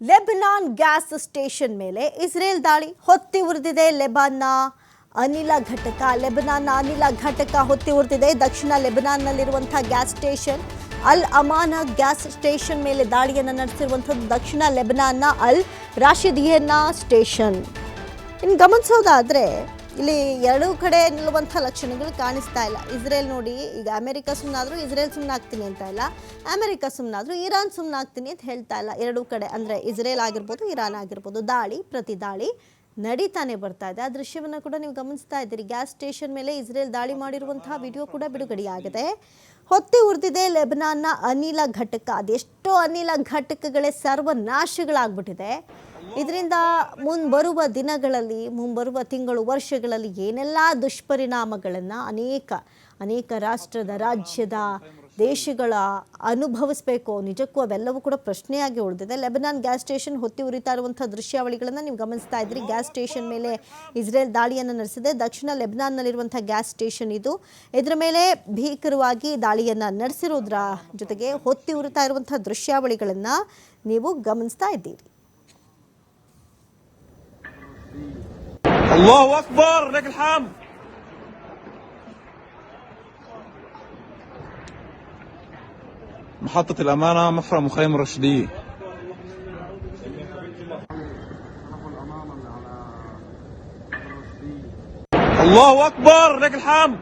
Lebanon gas station ಮೇಲೆ Israel ದಾಳಿ ಹೊತ್ತಿ ಉರಿದಿದೆ. ಲೆಬನಾನ್ನ ಅನಿಲ ಘಟಕ ಹೊತ್ತಿ ಉರಿದಿದೆ. ದಕ್ಷಿಣ ಲೆಬನಾನ್ನಲ್ಲಿರುವಂತಹ ಗ್ಯಾಸ್ ಸ್ಟೇಷನ್ ಅಲ್ ಅಮಾನ ಗ್ಯಾಸ್ ಸ್ಟೇಷನ್ ಮೇಲೆ ದಾಳಿಯನ್ನು ನಡೆಸಿರುವಂಥದ್ದು ದಕ್ಷಿಣ ಲೆಬನಾನ್ನ ಅಲ್ ರಾಶಿದಿಯನ್ನ ಸ್ಟೇಷನ್. ಇನ್ನು ಗಮನಿಸೋದಾದರೆ ಇಲ್ಲಿ ಎರಡೂ ಕಡೆ ನಿಲ್ಲುವಂಥ ಲಕ್ಷಣಗಳು ಕಾಣಿಸ್ತಾ ಇಲ್ಲ. ಇಸ್ರೇಲ್ ನೋಡಿ, ಈಗ ಅಮೆರಿಕ ಸುಮ್ಮನಾದರೂ ಇಸ್ರೇಲ್ ಸುಮ್ಮನಾಗ್ತೀನಿ ಅಂತ ಇಲ್ಲ, ಅಮೆರಿಕ ಸುಮ್ಮನಾದರೂ ಇರಾನ್ ಸುಮ್ಮನಾಗ್ತೀನಿ ಅಂತ ಹೇಳ್ತಾ ಇಲ್ಲ. ಎರಡೂ ಕಡೆ ಅಂದರೆ ಇಸ್ರೇಲ್ ಆಗಿರ್ಬೋದು, ಇರಾನ್ ಆಗಿರ್ಬೋದು, ದಾಳಿ ಪ್ರತಿ ದಾಳಿ ನಡೀತಾನೆ ಬರ್ತಾ ಇದೆ. ಆ ದೃಶ್ಯವನ್ನು ಕೂಡ ನೀವು ಗಮನಿಸ್ತಾ ಇದ್ದೀರಿ. ಗ್ಯಾಸ್ ಸ್ಟೇಷನ್ ಮೇಲೆ ಇಸ್ರೇಲ್ ದಾಳಿ ಮಾಡಿರುವಂತಹ ವಿಡಿಯೋ ಕೂಡ ಬಿಡುಗಡೆಯಾಗಿದೆ. ಹೊತ್ತಿ ಉರಿದಿದೆ ಲೆಬನಾನ್ನ ಅನಿಲ ಘಟಕ. ಅದೆಷ್ಟೋ ಅನಿಲ ಘಟಕಗಳೇ ಸರ್ವನಾಶಗಳಾಗ್ಬಿಟ್ಟಿದೆ. ಇದರಿಂದ ಮುಂಬರುವ ದಿನಗಳಲ್ಲಿ, ಮುಂಬರುವ ತಿಂಗಳು, ವರ್ಷಗಳಲ್ಲಿ ಏನೆಲ್ಲ ದುಷ್ಪರಿಣಾಮಗಳನ್ನು ಅನೇಕ ರಾಷ್ಟ್ರದ, ರಾಜ್ಯದ, ದೇಶಗಳ ಅನುಭವಿಸಬೇಕು, ನಿಜಕ್ಕೂ ಅವೆಲ್ಲವೂ ಕೂಡ ಪ್ರಶ್ನೆಯಾಗಿ ಉಳಿದಿದೆ. ಲೆಬನಾನ್ ಗ್ಯಾಸ್ ಸ್ಟೇಷನ್ ಹೊತ್ತಿ ಉರಿತಾ ಇರುವಂಥ ದೃಶ್ಯಾವಳಿಗಳನ್ನು ನೀವು ಗಮನಿಸ್ತಾ ಇದ್ರಿ. ಗ್ಯಾಸ್ ಸ್ಟೇಷನ್ ಮೇಲೆ ಇಸ್ರೇಲ್ ದಾಳಿಯನ್ನು ನಡೆಸಿದೆ. ದಕ್ಷಿಣ ಲೆಬನಾನ್ನಲ್ಲಿರುವಂಥ ಗ್ಯಾಸ್ ಸ್ಟೇಷನ್ ಇದು. ಇದರ ಮೇಲೆ ಭೀಕರವಾಗಿ ದಾಳಿಯನ್ನು ನಡೆಸಿರೋದ್ರ ಜೊತೆಗೆ ಹೊತ್ತಿ ಉರಿತಾ ಇರುವಂಥ ದೃಶ್ಯಾವಳಿಗಳನ್ನು ನೀವು ಗಮನಿಸ್ತಾ ಇದ್ದೀರಿ. الله أكبر لك الحمد. محطة الأمانة مفرع مخيم الرشدية. الله أكبر لك الحمد.